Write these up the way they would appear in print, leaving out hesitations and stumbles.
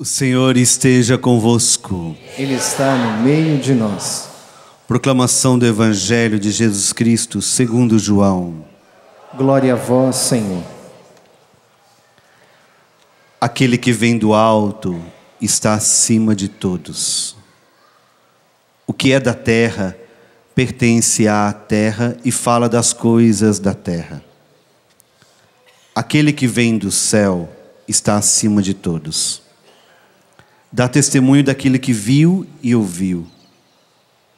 O Senhor esteja convosco. Ele está no meio de nós. Proclamação do Evangelho de Jesus Cristo segundo João. Glória a vós, Senhor. Aquele que vem do alto está acima de todos. O que é da terra pertence à terra e fala das coisas da terra. Aquele que vem do céu está acima de todos. Dá testemunho daquele que viu e ouviu,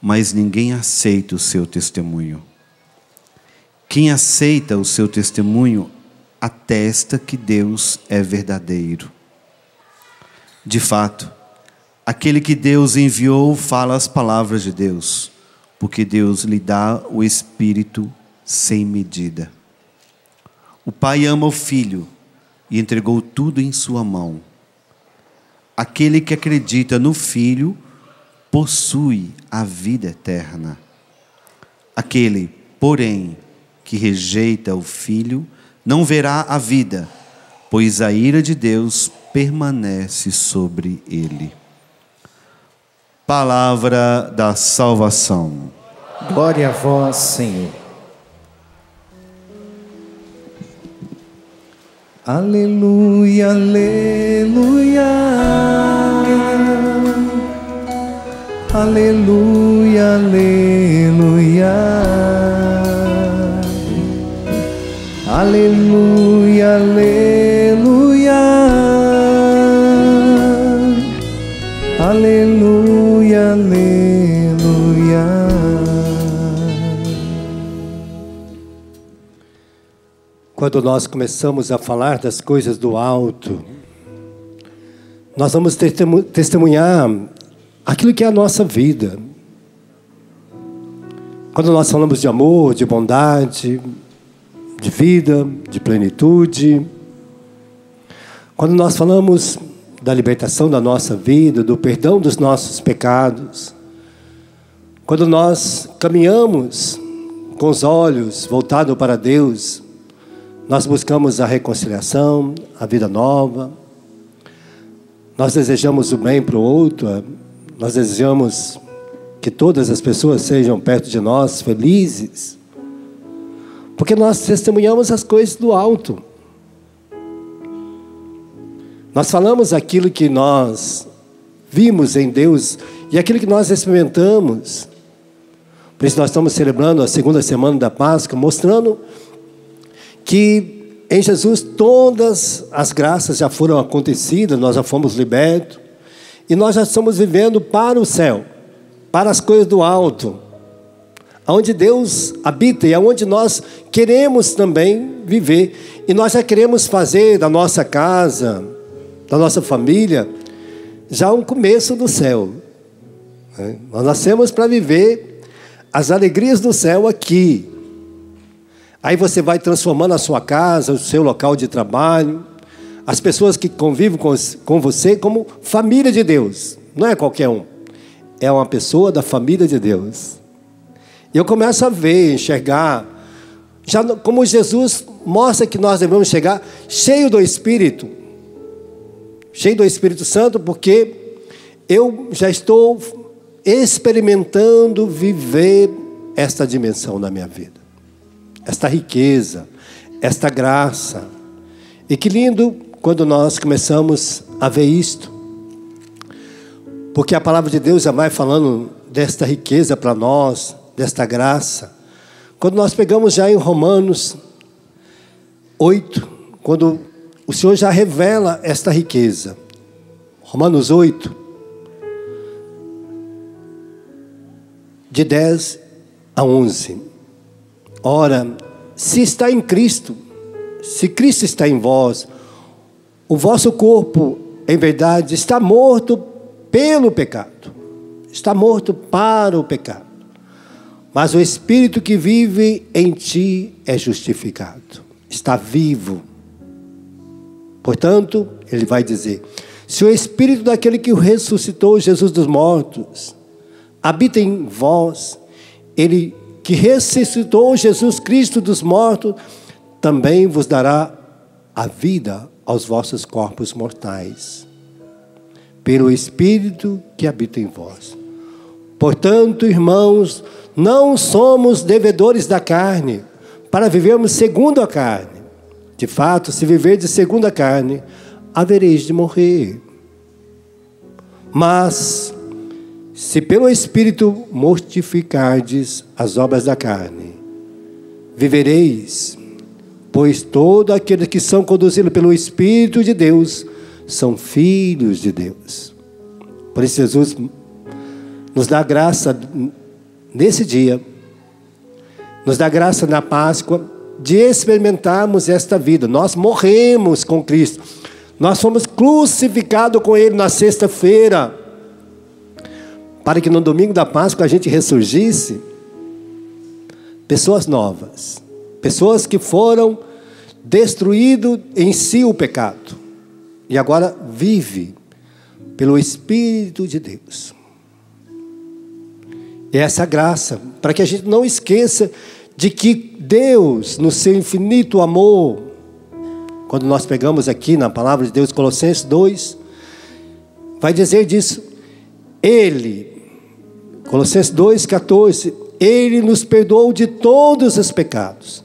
mas ninguém aceita o seu testemunho. Quem aceita o seu testemunho atesta que Deus é verdadeiro. De fato, aquele que Deus enviou fala as palavras de Deus, porque Deus lhe dá o Espírito sem medida. O Pai ama o Filho e entregou tudo em sua mão. Aquele que acredita no Filho possui a vida eterna. Aquele, porém, que rejeita o Filho não verá a vida, pois a ira de Deus permanece sobre ele. Palavra da salvação. Glória a vós, Senhor. Aleluia, aleluia. Aleluia, aleluia. Aleluia, aleluia. Aleluia, aleluia. Quando nós começamos a falar das coisas do alto, nós vamos testemunhar aquilo que é a nossa vida. Quando nós falamos de amor, de bondade, de vida, de plenitude, quando nós falamos da libertação da nossa vida, do perdão dos nossos pecados, quando nós caminhamos com os olhos voltados para Deus, nós buscamos a reconciliação, a vida nova, nós desejamos o bem para o outro, nós desejamos que todas as pessoas sejam perto de nós felizes, porque nós testemunhamos as coisas do alto. Nós falamos aquilo que nós vimos em Deus e aquilo que nós experimentamos. Por isso nós estamos celebrando a segunda semana da Páscoa, mostrando que em Jesus todas as graças já foram acontecidas, nós já fomos libertos, e nós já estamos vivendo para o céu, para as coisas do alto, onde Deus habita e aonde nós queremos também viver. E nós já queremos fazer da nossa casa, da nossa família, já um começo do céu. Nós nascemos para viver as alegrias do céu aqui. Aí você vai transformando a sua casa, o seu local de trabalho, as pessoas que convivem com você como família de Deus. Não é qualquer um. É uma pessoa da família de Deus. E eu começo a ver, enxergar, já como Jesus mostra que nós devemos chegar cheio do Espírito Santo, porque eu já estou experimentando viver esta dimensão na minha vida. Esta riqueza, esta graça. E que lindo quando nós começamos a ver isto. Porque a palavra de Deus já vai falando desta riqueza para nós, desta graça. Quando nós pegamos já em Romanos 8, quando o Senhor já revela esta riqueza. Romanos 8, de 10 a 11. Ora, se está em Cristo, se Cristo está em vós, o vosso corpo, em verdade, está morto pelo pecado. Está morto para o pecado. Mas o Espírito que vive em ti é justificado. Está vivo. Portanto, ele vai dizer, se o Espírito daquele que o ressuscitou Jesus dos mortos habita em vós, ele que ressuscitou Jesus Cristo dos mortos, também vos dará a vida aos vossos corpos mortais. pelo Espírito que habita em vós. Portanto, irmãos, não somos devedores da carne, para vivermos segundo a carne. De fato, se viverdes segundo a carne, havereis de morrer. Mas, se pelo Espírito mortificardes as obras da carne, vivereis, pois todos aqueles que são conduzidos pelo Espírito de Deus são filhos de Deus. Por isso Jesus nos dá graça nesse dia, nos dá graça na Páscoa, de experimentarmos esta vida. Nós morremos com Cristo, nós fomos crucificados com Ele na sexta-feira, para que no domingo da Páscoa a gente ressurgisse pessoas novas, pessoas que foram destruído em si o pecado, e agora vive pelo Espírito de Deus. E essa graça, para que a gente não esqueça de que Deus, no seu infinito amor, quando nós pegamos aqui na palavra de Deus, Colossenses 2, vai dizer disso, Ele, Colossenses 2,14, Ele nos perdoou de todos os pecados,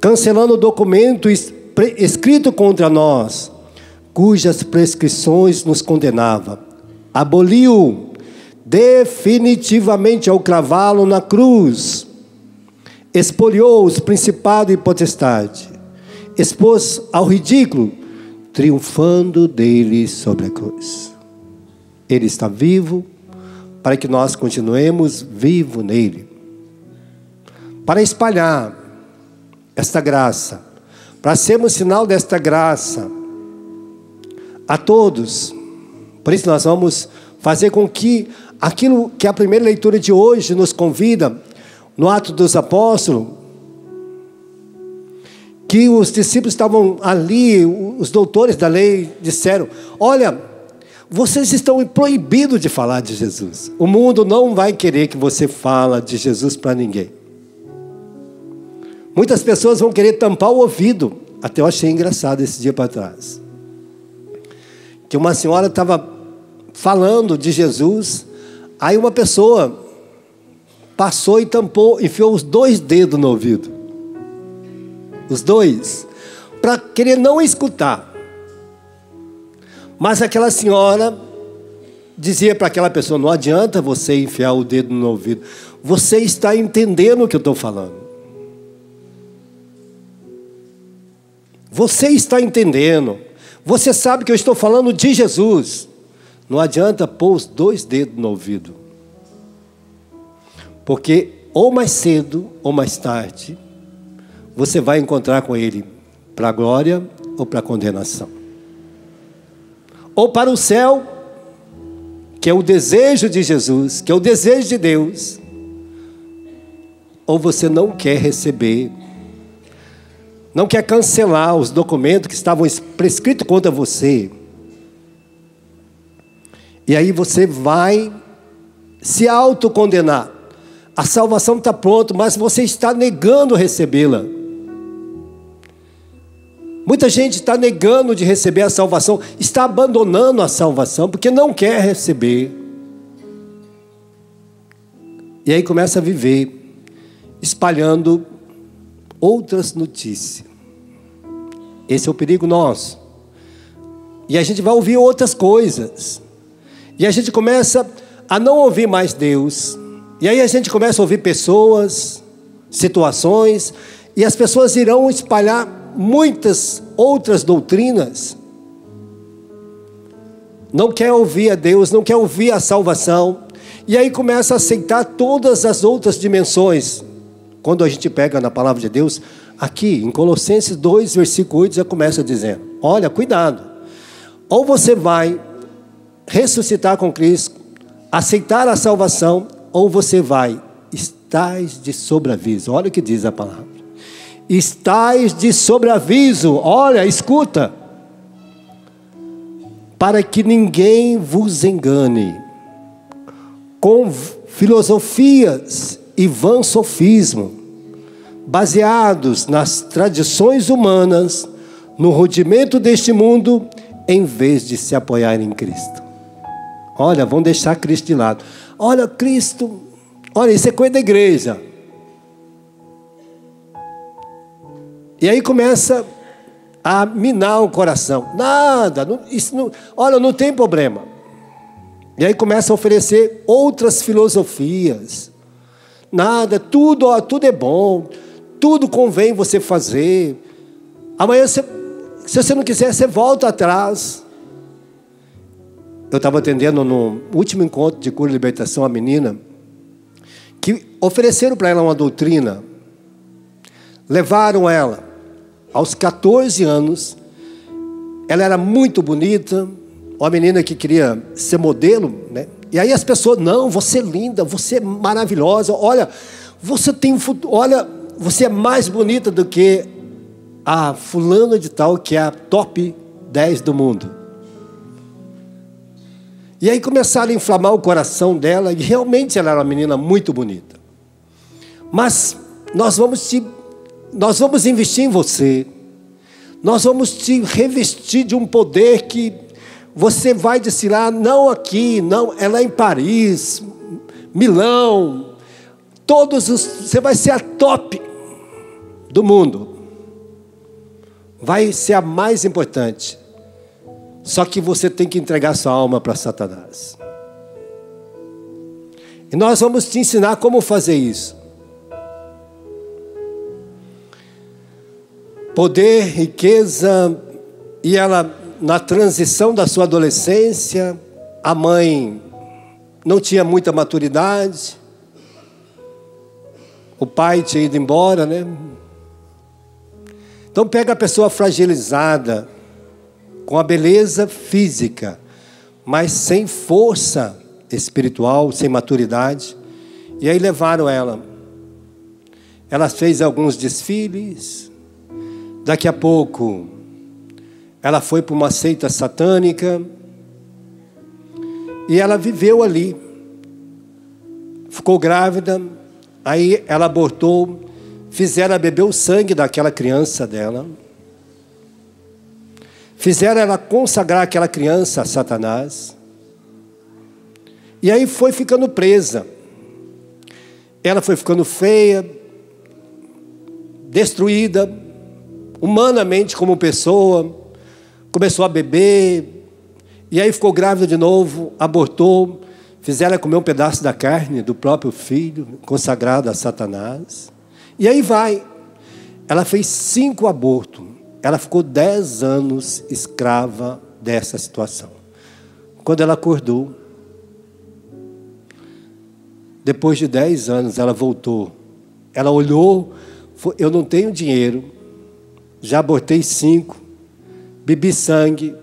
cancelando o documento escrito contra nós, cujas prescrições nos condenava, aboliu definitivamente ao cravá-lo na cruz, expoliou os principados e potestade, expôs ao ridículo, triunfando dele sobre a cruz. Ele está vivo para que nós continuemos vivos nele, para espalhar esta graça, para sermos sinal desta graça a todos. Por isso nós vamos fazer com que aquilo que a primeira leitura de hoje nos convida, no Atos dos Apóstolos, que os discípulos estavam ali, os doutores da lei disseram, olha, vocês estão proibidos de falar de Jesus. O mundo não vai querer que você fale de Jesus para ninguém. Muitas pessoas vão querer tampar o ouvido. Até eu achei engraçado esse dia para trás, que uma senhora estava falando de Jesus, aí uma pessoa passou e tampou, enfiou os 2 dedos no ouvido, os 2, para querer não escutar. Mas aquela senhora dizia para aquela pessoa, não adianta você enfiar o dedo no ouvido, você está entendendo o que eu estou falando, você está entendendo, você sabe que eu estou falando de Jesus. Não adianta pôr os 2 dedos no ouvido, porque ou mais cedo ou mais tarde você vai encontrar com Ele para a glória ou para a condenação, ou para o céu, que é o desejo de Jesus, que é o desejo de Deus, ou você não quer receber, não quer cancelar os documentos que estavam prescritos contra você. E aí você vai se autocondenar. A salvação está pronta, mas você está negando recebê-la. Muita gente está negando de receber a salvação, está abandonando a salvação, porque não quer receber. E aí começa a viver, espalhando outras notícias. Esse é o perigo nosso. E a gente vai ouvir outras coisas. E a gente começa a não ouvir mais Deus. E aí a gente começa a ouvir pessoas, situações, e as pessoas irão espalhar muitas outras doutrinas. Não quer ouvir a Deus, não quer ouvir a salvação. E aí começa a aceitar todas as outras dimensões. Quando a gente pega na palavra de Deus, aqui em Colossenses 2, versículo 8, já começa dizendo, olha, cuidado. Ou você vai ressuscitar com Cristo, aceitar a salvação, ou você vai, estais de sobreaviso. Olha o que diz a palavra. Estais de sobreaviso, olha, escuta. Para que ninguém vos engane, com filosofias e vã sofismo, baseados nas tradições humanas, no rudimento deste mundo, em vez de se apoiar em Cristo. Olha, vão deixar Cristo de lado. Olha, Cristo, olha, isso é coisa da igreja. E aí começa a minar o coração. Nada, isso não, olha, não tem problema. E aí começa a oferecer outras filosofias. Nada, tudo é bom, tudo convém você fazer. Amanhã, se você não quiser, você volta atrás. Eu estava atendendo no último encontro de cura e libertação a menina, que ofereceram para ela uma doutrina, levaram ela aos 14 anos, ela era muito bonita, uma menina que queria ser modelo, né? E aí as pessoas, não, você é linda, você é maravilhosa, olha, você tem um futuro, olha, você é mais bonita do que a fulana de tal, que é a top 10 do mundo. E aí começaram a inflamar o coração dela, e realmente ela era uma menina muito bonita. Mas nós vamos investir em você, nós vamos te revestir de um poder que você vai desfilar, não aqui, não, é lá em Paris, Milão, você vai ser a top do mundo, vai ser a mais importante. Só que você tem que entregar sua alma para Satanás. E nós vamos te ensinar como fazer isso. Poder, riqueza, e ela, na transição da sua adolescência, a mãe não tinha muita maturidade, o pai tinha ido embora, né? Então pega a pessoa fragilizada, com a beleza física, mas sem força espiritual, sem maturidade. E aí levaram ela. Ela fez alguns desfiles. Daqui a pouco, ela foi para uma seita satânica. E ela viveu ali. Ficou grávida. Aí ela abortou. Fizeram ela beber o sangue daquela criança dela. Fizeram ela consagrar aquela criança a Satanás. E aí foi ficando presa. Ela foi ficando feia, destruída, humanamente como pessoa. Começou a beber. E aí ficou grávida de novo, abortou. Fizeram ela comer um pedaço da carne do próprio filho, consagrado a Satanás. E aí vai. Ela fez 5 abortos. Ela ficou 10 anos escrava dessa situação. Quando ela acordou, depois de 10 anos, ela voltou. Ela olhou, eu não tenho dinheiro, já abortei 5, bebi sangue,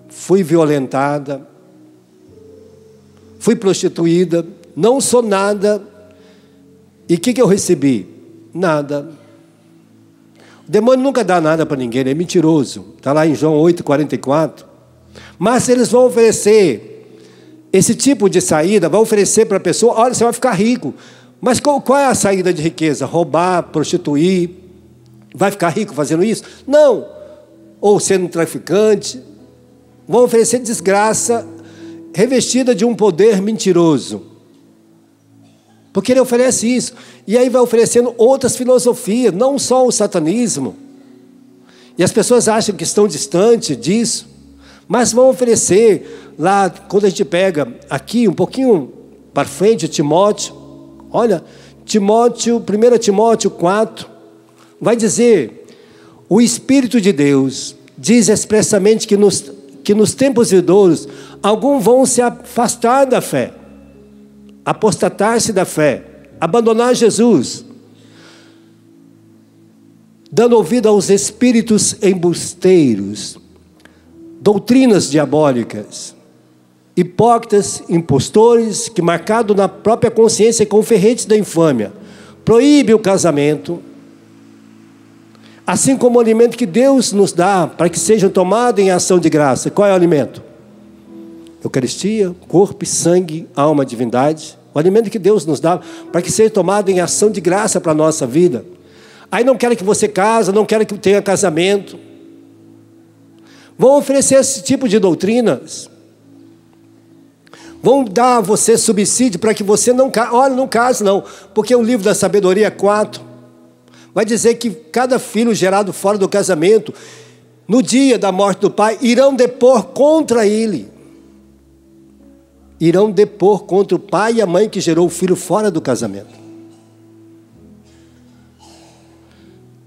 fui violentada, fui prostituída, não sou nada. E o que eu recebi? Nada. O demônio nunca dá nada para ninguém, ele é mentiroso. Está lá em João 8,44. Mas eles vão oferecer esse tipo de saída, vão oferecer para a pessoa, olha, você vai ficar rico. Mas qual é a saída de riqueza? Roubar, prostituir, vai ficar rico fazendo isso? Não. Ou sendo traficante. Vão oferecer desgraça revestida de um poder mentiroso. Porque ele oferece isso. E aí vai oferecendo outras filosofias, não só o satanismo. E as pessoas acham que estão distantes disso. Mas vão oferecer lá, quando a gente pega aqui, um pouquinho para frente, Timóteo. Olha, 1 Timóteo 4, vai dizer: o Espírito de Deus diz expressamente que nos tempos vindouros, alguns vão se afastar da fé, apostatar-se da fé, abandonar Jesus, dando ouvido aos espíritos embusteiros, doutrinas diabólicas, hipócritas, impostores, que marcado na própria consciência com ferretes da infâmia, proíbe o casamento, assim como o alimento que Deus nos dá para que sejam tomados em ação de graça. Qual é o alimento? Eucaristia, corpo e sangue, alma, divindade. O alimento que Deus nos dá para que seja tomado em ação de graça para a nossa vida. Aí não querem que você case, não querem que tenha casamento. Vão oferecer esse tipo de doutrinas. Vão dar a você subsídio para que você não case. Olha, não case não, porque o livro da sabedoria 4 vai dizer que cada filho gerado fora do casamento, no dia da morte do pai, irão depor contra ele. Irão depor contra o pai e a mãe que gerou o filho fora do casamento.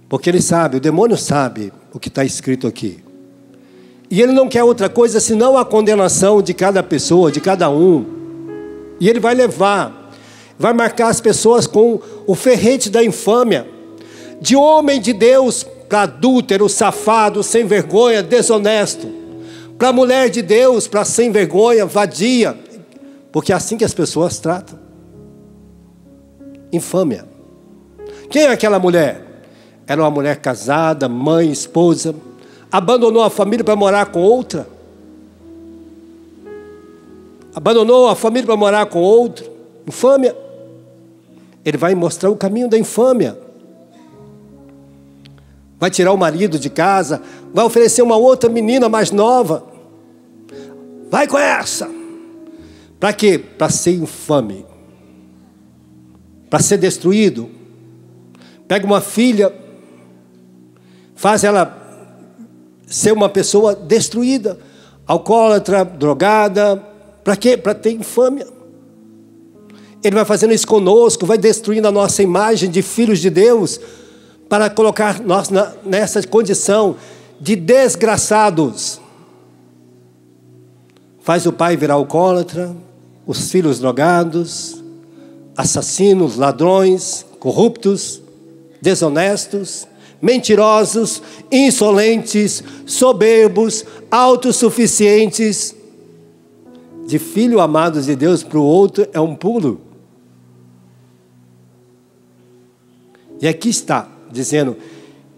Porque ele sabe, o demônio sabe o que está escrito aqui. E ele não quer outra coisa senão a condenação de cada pessoa, de cada um. E ele vai levar, vai marcar as pessoas com o ferrete da infâmia. De homem de Deus para adúltero, safado, sem vergonha, desonesto. Para mulher de Deus, para sem vergonha, vadia. Porque é assim que as pessoas tratam. Infâmia. Quem é aquela mulher? Era uma mulher casada, mãe, esposa. Abandonou a família para morar com outra. Abandonou a família para morar com outro. Infâmia. Ele vai mostrar o caminho da infâmia. Vai tirar o marido de casa. Vai oferecer uma outra menina mais nova. Vai com essa. Para quê? Para ser infame. Para ser destruído. Pega uma filha, faz ela ser uma pessoa destruída, alcoólatra, drogada. Para quê? Para ter infâmia. Ele vai fazendo isso conosco, vai destruindo a nossa imagem de filhos de Deus, para colocar nós nessa condição de desgraçados. Faz o pai virar alcoólatra, os filhos drogados, assassinos, ladrões, corruptos, desonestos, mentirosos, insolentes, soberbos, autossuficientes. De filho amado de Deus para o outro é um pulo. E aqui está dizendo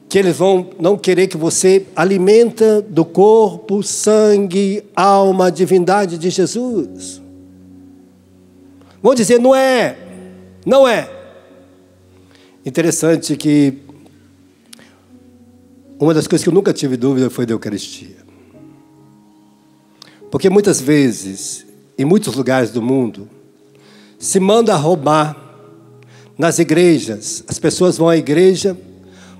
que eles vão não querer que você alimenta do corpo, sangue, alma, divindade de Jesus. Vão dizer, não é, não é. Interessante que uma das coisas que eu nunca tive dúvida foi da Eucaristia. Porque muitas vezes, em muitos lugares do mundo, se manda roubar nas igrejas. As pessoas vão à igreja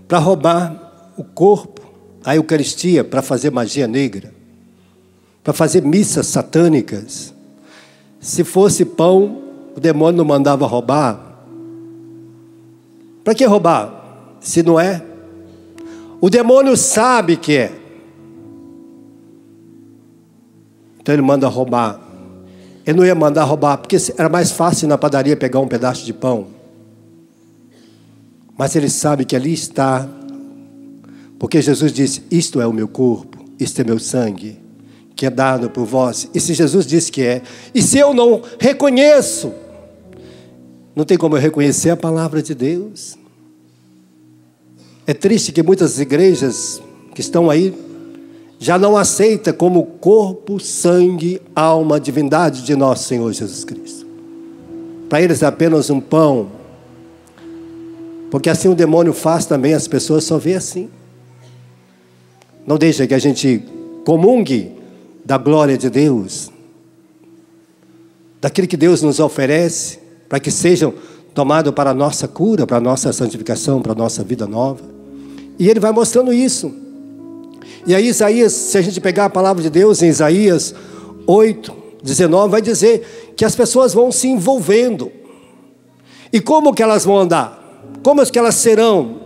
para roubar o corpo, a Eucaristia, para fazer magia negra, para fazer missas satânicas. Se fosse pão, o demônio não mandava roubar. Para que roubar? Se não é? O demônio sabe que é. Então ele manda roubar. Ele não ia mandar roubar, porque era mais fácil na padaria pegar um pedaço de pão. Mas ele sabe que ali está. Porque Jesus disse, isto é o meu corpo, isto é meu sangue, que é dado por vós. E se Jesus disse que é, e se eu não reconheço, não tem como eu reconhecer a palavra de Deus. É triste que muitas igrejas que estão aí já não aceitam como corpo, sangue, alma, divindade de nosso Senhor Jesus Cristo. Para eles é apenas um pão. Porque assim o demônio faz também, as pessoas só vê assim. Não deixa que a gente comungue da glória de Deus, daquilo que Deus nos oferece, para que sejam tomados para a nossa cura, para a nossa santificação, para a nossa vida nova. E ele vai mostrando isso. E aí Isaías, se a gente pegar a palavra de Deus em Isaías 8:19, vai dizer que as pessoas vão se envolvendo. E como que elas vão andar? Como é que elas serão?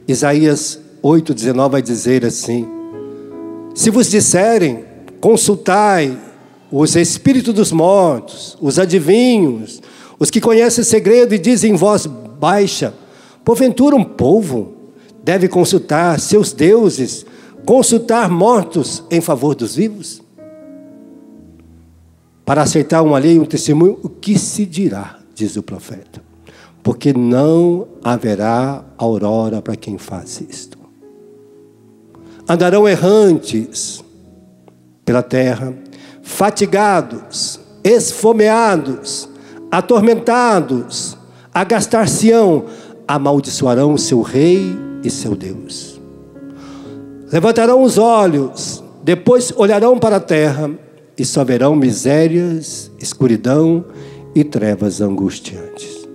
Isaías 8:19 vai dizer assim: se vos disserem, consultai os espíritos dos mortos, os adivinhos, os que conhecem o segredo e dizem em voz baixa, porventura um povo deve consultar seus deuses, consultar mortos em favor dos vivos? Para aceitar um alheio, um testemunho, o que se dirá, diz o profeta? Porque não haverá aurora para quem faz isto. Andarão errantes pela terra, fatigados, esfomeados, atormentados, agastar-se-ão, amaldiçoarão seu rei e seu Deus. Levantarão os olhos, depois olharão para a terra, e só verão misérias, escuridão e trevas angustiantes.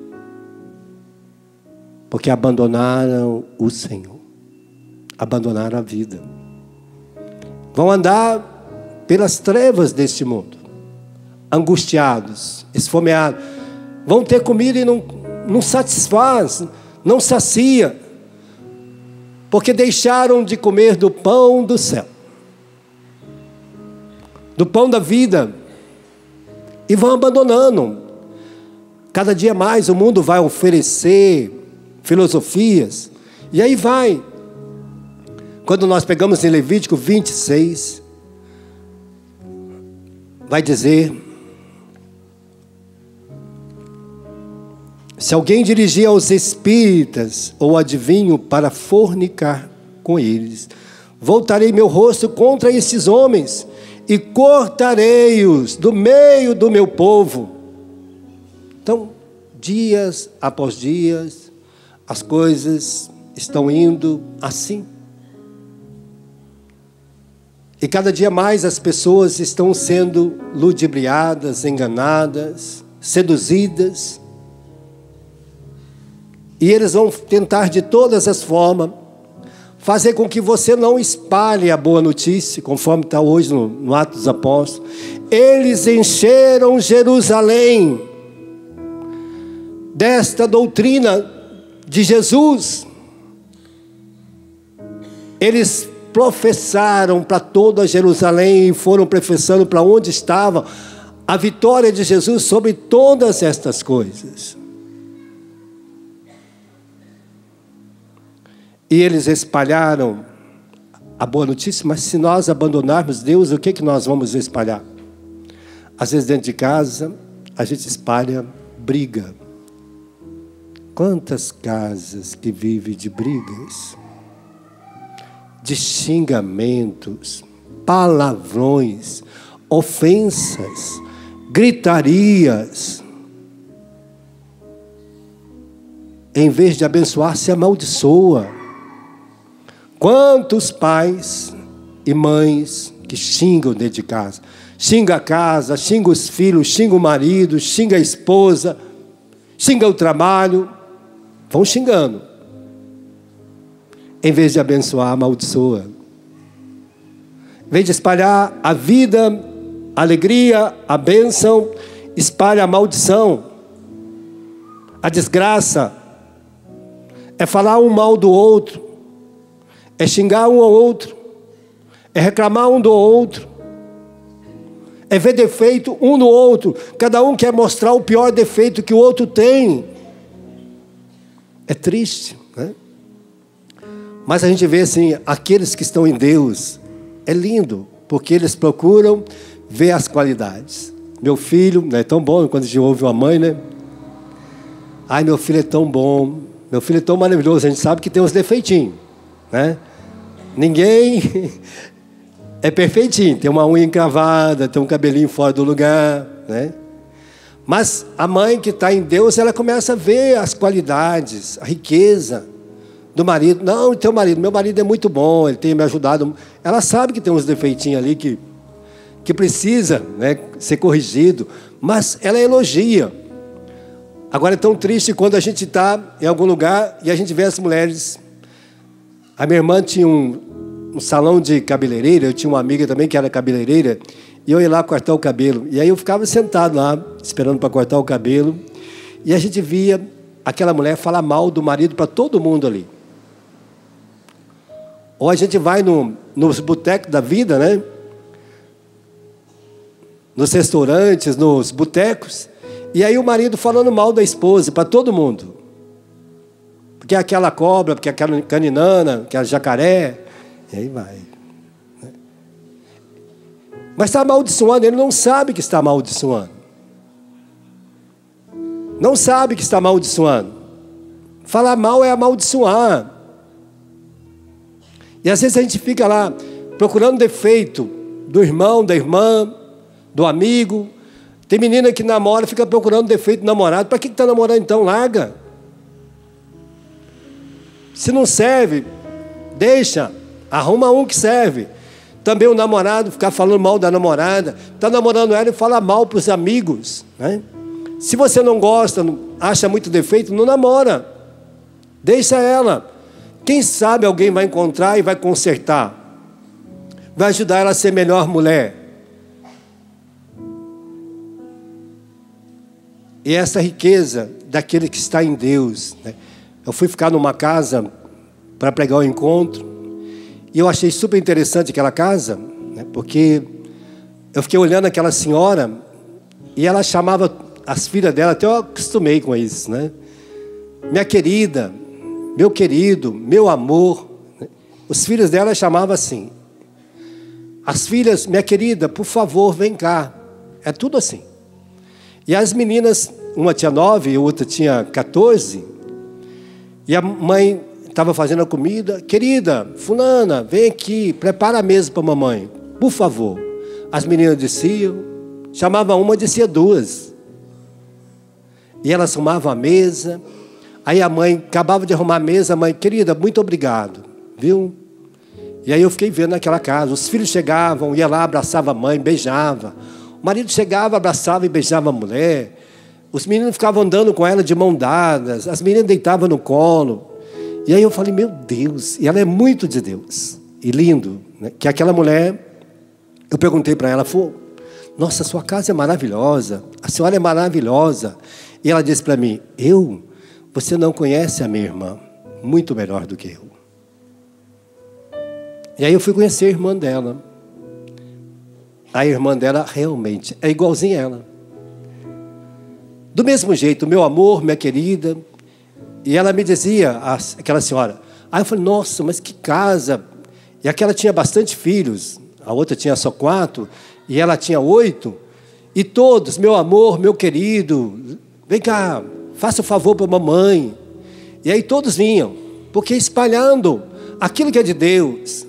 Porque abandonaram o Senhor, abandonaram a vida. Vão andar pelas trevas deste mundo, angustiados, esfomeados. Vão ter comida e não satisfaz, não sacia, porque deixaram de comer do pão do céu, do pão da vida, e vão abandonando. Cada dia mais o mundo vai oferecer filosofias, e aí vai. Quando nós pegamos em Levítico 26, vai dizer: se alguém dirigir aos espíritas ou adivinho para fornicar com eles, voltarei meu rosto contra esses homens e cortarei-os do meio do meu povo. Então, dias após dias, as coisas estão indo assim. E cada dia mais as pessoas estão sendo ludibriadas, enganadas, seduzidas. E eles vão tentar de todas as formas fazer com que você não espalhe a boa notícia, conforme está hoje no Atos dos Apóstolos. Eles encheram Jerusalém desta doutrina de Jesus. Eles professaram para toda Jerusalém e foram professando para onde estava a vitória de Jesus sobre todas estas coisas. E eles espalharam a boa notícia, mas se nós abandonarmos Deus, o que nós vamos espalhar? Às vezes dentro de casa, a gente espalha briga. Quantas casas que vivem de brigas, de xingamentos, palavrões, ofensas, gritarias. Em vez de abençoar, se amaldiçoa. Quantos pais e mães que xingam dentro de casa? Xinga a casa, xinga os filhos, xinga o marido, xinga a esposa, xinga o trabalho. Vão xingando. Em vez de abençoar, amaldiçoa. Em vez de espalhar a vida, a alegria, a bênção, espalha a maldição, a desgraça. É falar um mal do outro. É xingar um ao outro, é reclamar um do outro, é ver defeito um no outro. Cada um quer mostrar o pior defeito que o outro tem. É triste, né? Mas a gente vê assim, aqueles que estão em Deus, é lindo, porque eles procuram ver as qualidades. Meu filho, é tão bom quando a gente ouve uma mãe, né? Ai, meu filho é tão bom, meu filho é tão maravilhoso. A gente sabe que tem uns defeitinhos, né? Ninguém é perfeitinho, tem uma unha encravada, tem um cabelinho fora do lugar, né? Mas a mãe que está em Deus, ela começa a ver as qualidades, a riqueza do marido. Não, teu marido, meu marido é muito bom, ele tem me ajudado. Ela sabe que tem uns defeitinhos ali que precisa, né, ser corrigido, mas ela elogia. Agora é tão triste quando a gente está em algum lugar e a gente vê as mulheres. A minha irmã tinha um salão de cabeleireira, eu tinha uma amiga também que era cabeleireira, e eu ia lá cortar o cabelo. E aí eu ficava sentado lá, esperando para cortar o cabelo, e a gente via aquela mulher falar mal do marido para todo mundo ali. Ou a gente vai nos botecos da vida, né? Nos restaurantes, nos botecos, e aí o marido falando mal da esposa para todo mundo. Porque é aquela cobra, porque é aquela caninana, que é a jacaré, e aí vai. Mas está amaldiçoando, ele não sabe que está amaldiçoando. Não sabe que está amaldiçoando. Falar mal é amaldiçoar. E às vezes a gente fica lá procurando defeito do irmão, da irmã, do amigo. Tem menina que namora, fica procurando defeito do namorado. Para que está namorando então? Larga. Se não serve, deixa, arruma um que serve. Também o namorado ficar falando mal da namorada, está namorando ela e fala mal para os amigos, né? Se você não gosta, acha muito defeito, não namora. Deixa ela. Quem sabe alguém vai encontrar e vai consertar. Vai ajudar ela a ser melhor mulher. E essa riqueza daquele que está em Deus, né? Eu fui ficar numa casa para pregar o encontro. E eu achei super interessante aquela casa, né? Porque eu fiquei olhando aquela senhora e ela chamava as filhas dela, até eu acostumei com isso, né? Minha querida, meu querido, meu amor. Os filhos dela chamavam assim. As filhas, minha querida, por favor, vem cá. É tudo assim. E as meninas, uma tinha 9 e a outra tinha 14. E a mãe estava fazendo a comida. Querida, fulana, vem aqui, prepara a mesa para a mamãe, por favor. As meninas desciam, chamava uma, descia 2. E elas arrumavam a mesa. Aí a mãe acabava de arrumar a mesa, a mãe, querida, muito obrigado, viu? E aí eu fiquei vendo naquela casa. Os filhos chegavam, ia lá, abraçava a mãe, beijava. O marido chegava, abraçava e beijava a mulher. Os meninos ficavam andando com ela de mão dadas. As meninas deitavam no colo. E aí eu falei, meu Deus, e ela é muito de Deus. E lindo, né? Que aquela mulher, eu perguntei para ela, nossa, sua casa é maravilhosa, a senhora é maravilhosa. E ela disse para mim, você não conhece a minha irmã muito melhor do que eu. E aí eu fui conhecer a irmã dela. A irmã dela realmente é igualzinha a ela. Do mesmo jeito, meu amor, minha querida. E ela me dizia, aquela senhora. Aí eu falei, nossa, mas que casa. E aquela tinha bastante filhos. A outra tinha só 4. E ela tinha 8. E todos, meu amor, meu querido, vem cá, faça o favor para a mamãe. E aí todos vinham, porque espalhando aquilo que é de Deus.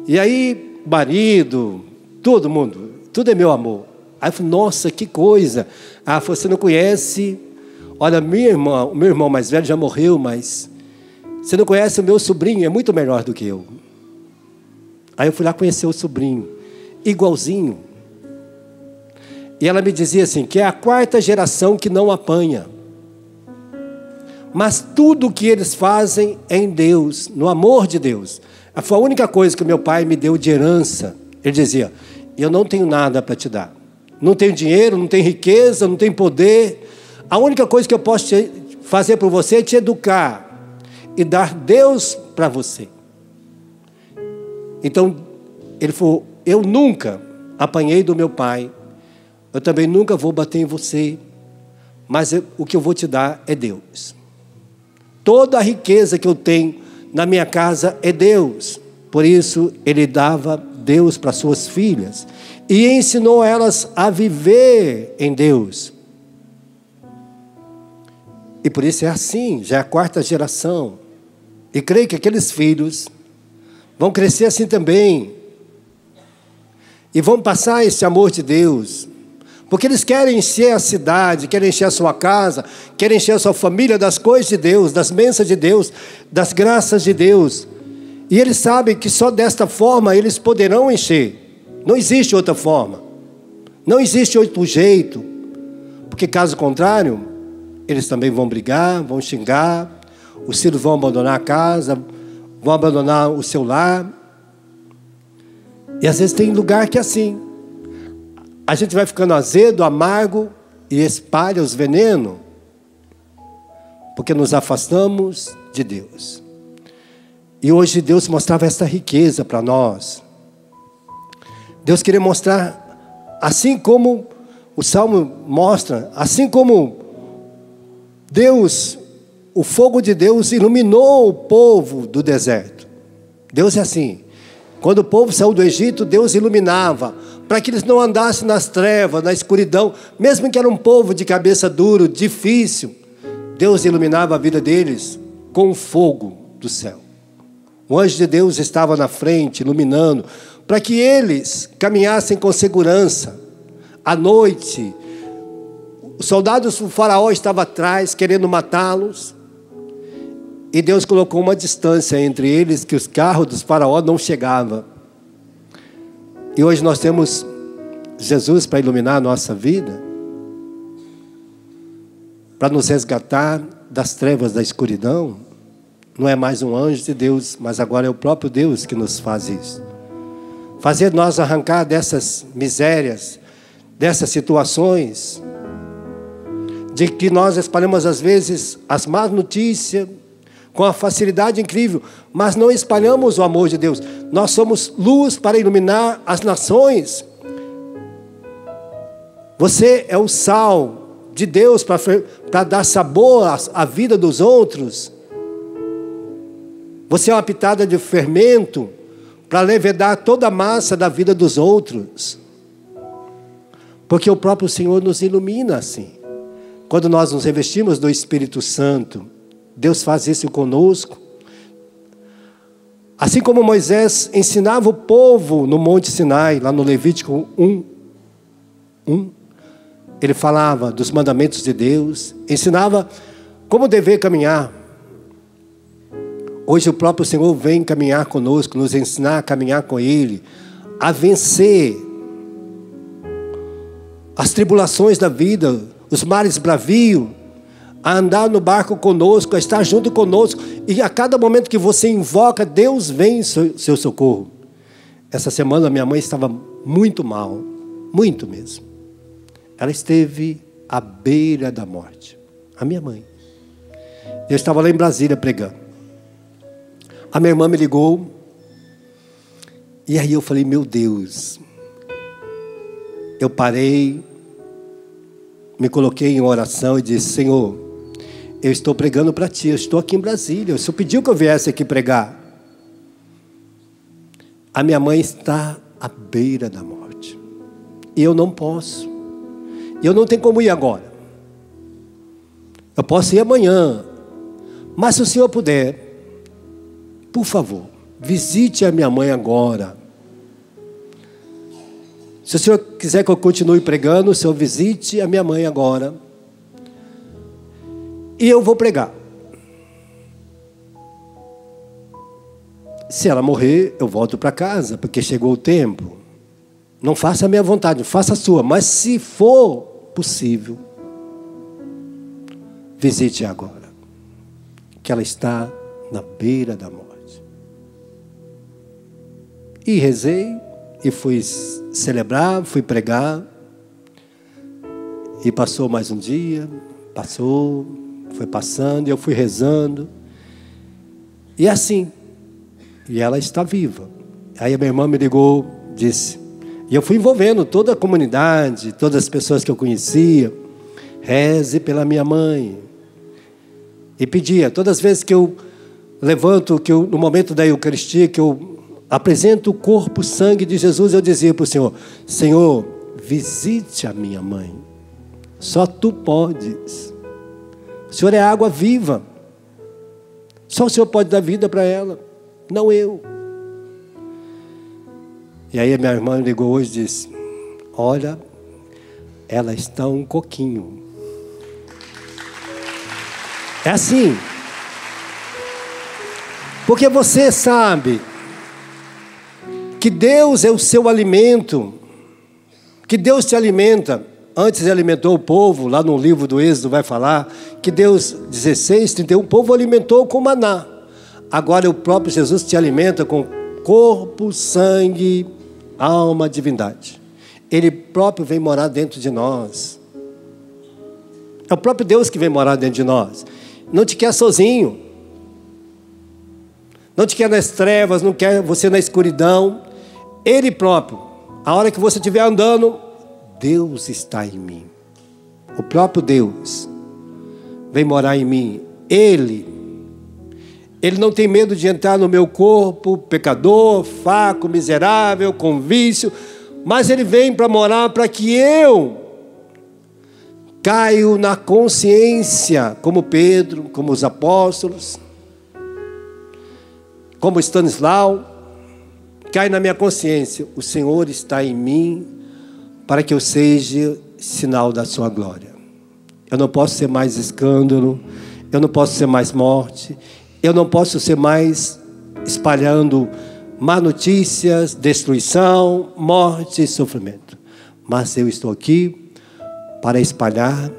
E aí, marido, todo mundo, tudo é meu amor. Aí eu falei, nossa, que coisa. Ah, você não conhece. Olha, o meu irmão mais velho já morreu, mas você não conhece o meu sobrinho, é muito melhor do que eu. Aí eu fui lá conhecer o sobrinho, igualzinho. E ela me dizia assim, que é a 4ª geração que não apanha. Mas tudo o que eles fazem é em Deus, no amor de Deus. Foi a única coisa que meu pai me deu de herança. Ele dizia, eu não tenho nada para te dar. Não tenho dinheiro, não tenho riqueza, não tenho poder. A única coisa que eu posso fazer por você é te educar e dar Deus para você. Então, ele falou, eu nunca apanhei do meu pai. Eu também nunca vou bater em você. Mas o que eu vou te dar é Deus. Toda a riqueza que eu tenho na minha casa é Deus. Por isso, ele dava Deus para suas filhas. E ensinou elas a viver em Deus. E por isso é assim, já é a 4ª geração. E creio que aqueles filhos vão crescer assim também. E vão passar esse amor de Deus. Porque eles querem encher a cidade, querem encher a sua casa, querem encher a sua família das coisas de Deus, das bênçãos de Deus, das graças de Deus. E eles sabem que só desta forma eles poderão encher. Não existe outra forma. Não existe outro jeito. Porque caso contrário, eles também vão brigar, vão xingar. Os filhos vão abandonar a casa, vão abandonar o seu lar. E às vezes tem lugar que é assim. A gente vai ficando azedo, amargo e espalha os venenos. Porque nos afastamos de Deus. E hoje Deus mostrava essa riqueza para nós. Deus queria mostrar, assim como o Salmo mostra, assim como Deus, o fogo de Deus iluminou o povo do deserto. Deus é assim. Quando o povo saiu do Egito, Deus iluminava, para que eles não andassem nas trevas, na escuridão, mesmo que era um povo de cabeça dura, difícil, Deus iluminava a vida deles com o fogo do céu. O anjo de Deus estava na frente, iluminando, para que eles caminhassem com segurança. À noite, os soldados do faraó estavam atrás, querendo matá-los. E Deus colocou uma distância entre eles, que os carros dos faraó não chegavam. E hoje nós temos Jesus para iluminar a nossa vida, para nos resgatar das trevas da escuridão. Não é mais um anjo de Deus, mas agora é o próprio Deus que nos faz isso. Fazer nós arrancar dessas misérias, dessas situações, de que nós espalhamos às vezes as más notícias, com a facilidade incrível, mas não espalhamos o amor de Deus. Nós somos luz para iluminar as nações. Você é o sal de Deus para dar sabor à vida dos outros. Você é uma pitada de fermento para levedar toda a massa da vida dos outros. Porque o próprio Senhor nos ilumina assim. Quando nós nos revestimos do Espírito Santo, Deus faz isso conosco. Assim como Moisés ensinava o povo no Monte Sinai, lá no Levítico 1, ele falava dos mandamentos de Deus, ensinava como dever caminhar. Hoje o próprio Senhor vem caminhar conosco, nos ensinar a caminhar com Ele, a vencer as tribulações da vida, os mares bravios, a andar no barco conosco, a estar junto conosco, e a cada momento que você invoca, Deus vem em seu socorro. Essa semana minha mãe estava muito mal, muito mesmo. Ela esteve à beira da morte, a minha mãe. Eu estava lá em Brasília pregando. A minha irmã me ligou, e aí eu falei, meu Deus. Eu parei, me coloquei em oração e disse, Senhor, eu estou pregando para Ti, eu estou aqui em Brasília, o Senhor pediu que eu viesse aqui pregar. A minha mãe está à beira da morte, e eu não posso, e eu não tenho como ir agora. Eu posso ir amanhã, mas se o Senhor puder, por favor, visite a minha mãe agora. Se o Senhor quiser que eu continue pregando, o Senhor visite a minha mãe agora. E eu vou pregar. Se ela morrer, eu volto para casa, porque chegou o tempo. Não faça a minha vontade, faça a sua. Mas se for possível, visite agora, que ela está na beira da morte. E rezei, e fui celebrar, fui pregar. E passou mais um dia, foi passando, e eu fui rezando. E assim, e ela está viva. Aí a minha irmã me ligou, disse, e eu fui envolvendo toda a comunidade, todas as pessoas que eu conhecia, reze pela minha mãe. E pedia, todas as vezes que eu levanto, no momento da Eucaristia, que eu apresento o corpo, o sangue de Jesus, eu dizia para o Senhor, Senhor, visite a minha mãe. Só Tu podes. O Senhor é água viva. Só o Senhor pode dar vida para ela, não eu. E aí a minha irmã ligou hoje e disse, olha, ela está um coquinho. É assim. Porque você sabe que Deus é o seu alimento, que Deus te alimenta. Antes Ele alimentou o povo, lá no livro do Êxodo vai falar, que Deus, 16:31, o povo alimentou com maná. Agora o próprio Jesus te alimenta com corpo, sangue, alma, divindade. Ele próprio vem morar dentro de nós. É o próprio Deus que vem morar dentro de nós. Não te quer sozinho. Não te quer nas trevas, não quer você na escuridão. Ele próprio, a hora que você estiver andando, Deus está em mim. O próprio Deus vem morar em mim. Ele não tem medo de entrar no meu corpo, pecador, fraco, miserável, com vício, mas Ele vem para morar para que eu caio na consciência, como Pedro, como os apóstolos, como Stanislau, cai na minha consciência, o Senhor está em mim para que eu seja sinal da sua glória. Eu não posso ser mais escândalo, eu não posso ser mais morte, eu não posso ser mais espalhando má notícias, destruição, morte e sofrimento. Mas eu estou aqui para espalhar: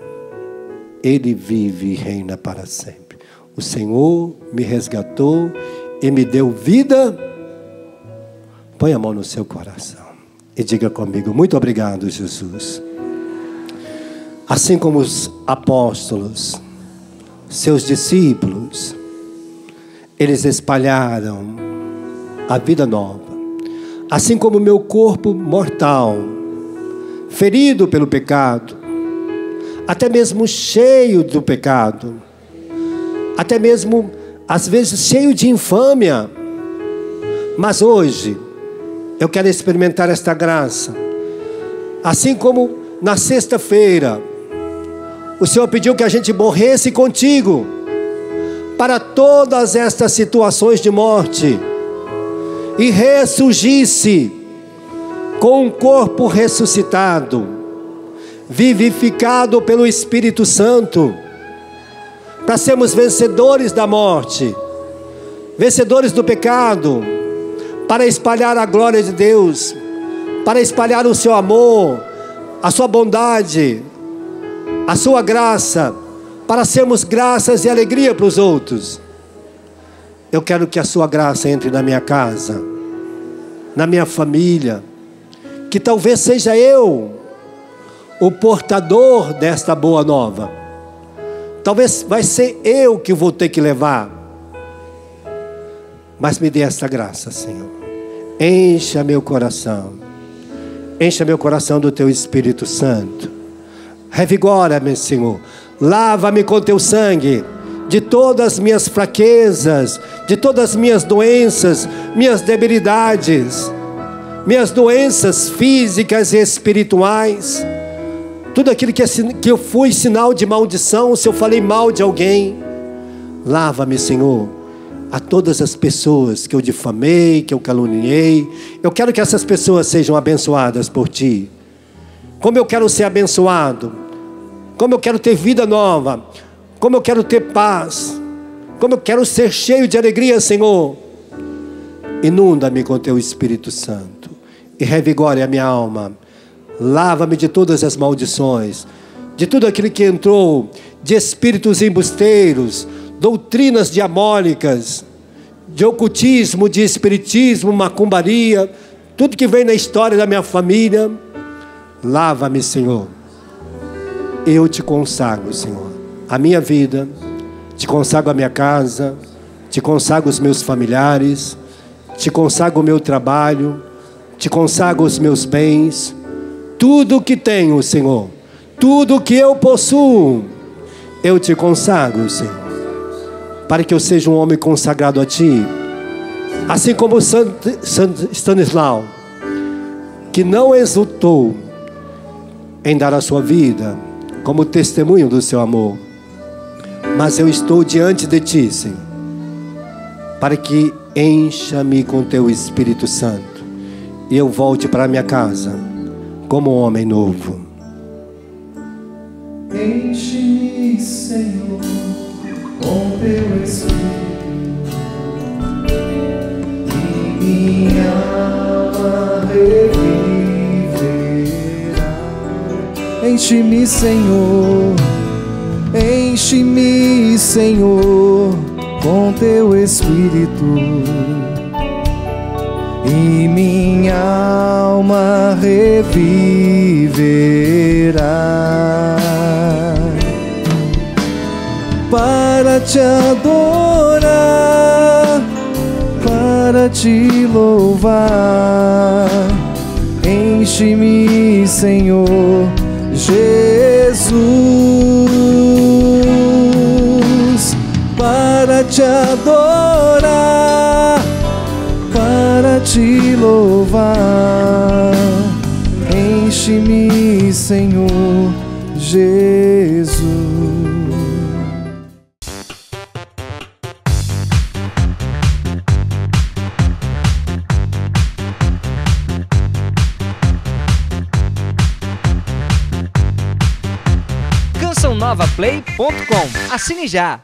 Ele vive e reina para sempre. O Senhor me resgatou e me deu vida. Põe a mão no seu coração e diga comigo: muito obrigado, Jesus. Assim como os apóstolos, seus discípulos, eles espalharam a vida nova. Assim como o meu corpo mortal, ferido pelo pecado, até mesmo cheio do pecado, até mesmo às vezes cheio de infâmia, mas hoje eu quero experimentar esta graça. Assim como na sexta-feira o Senhor pediu que a gente morresse contigo para todas estas situações de morte e ressurgisse com um corpo ressuscitado, vivificado pelo Espírito Santo, para sermos vencedores da morte, vencedores do pecado, para espalhar a glória de Deus, para espalhar o seu amor, a sua bondade, a sua graça, para sermos graças e alegria para os outros. Eu quero que a sua graça entre na minha casa, na minha família, que talvez seja eu o portador desta boa nova. Talvez vai ser eu que vou ter que levar, mas me dê esta graça, Senhor. Encha meu coração do teu Espírito Santo. Revigora-me, Senhor. Lava-me com teu sangue de todas as minhas fraquezas, de todas as minhas doenças, minhas debilidades, minhas doenças físicas e espirituais, tudo aquilo que eu fui sinal de maldição, se eu falei mal de alguém. Lava-me, Senhor, a todas as pessoas que eu difamei, que eu caluniei. Eu quero que essas pessoas sejam abençoadas por Ti. Como eu quero ser abençoado, como eu quero ter vida nova, como eu quero ter paz, como eu quero ser cheio de alegria, Senhor. Inunda-me com teu Espírito Santo e revigore a minha alma. Lava-me de todas as maldições, de tudo aquilo que entrou, de espíritos embusteiros, doutrinas diabólicas, de ocultismo, de espiritismo, macumbaria, tudo que vem na história da minha família. Lava-me, Senhor. Eu te consagro, Senhor, a minha vida, te consagro a minha casa, te consagro os meus familiares, te consagro o meu trabalho, te consagro os meus bens, tudo que tenho, Senhor, tudo que eu possuo, eu te consagro, Senhor, para que eu seja um homem consagrado a Ti. Assim como Stanislau, que não exultou em dar a sua vida como testemunho do seu amor, mas eu estou diante de Ti, Senhor, para que encha-me com Teu Espírito Santo e eu volte para minha casa como um homem novo. Enche-me, Senhor, com Teu Espírito e minha alma reviverá. Enche-me, Senhor, enche-me, Senhor, com Teu Espírito e minha alma reviverá, para Te adorar, para Te louvar. Enche-me, Senhor Jesus, para Te adorar, para Te louvar. Enche-me, Senhor Jesus. CançãoNovaPlay.com. Assine já!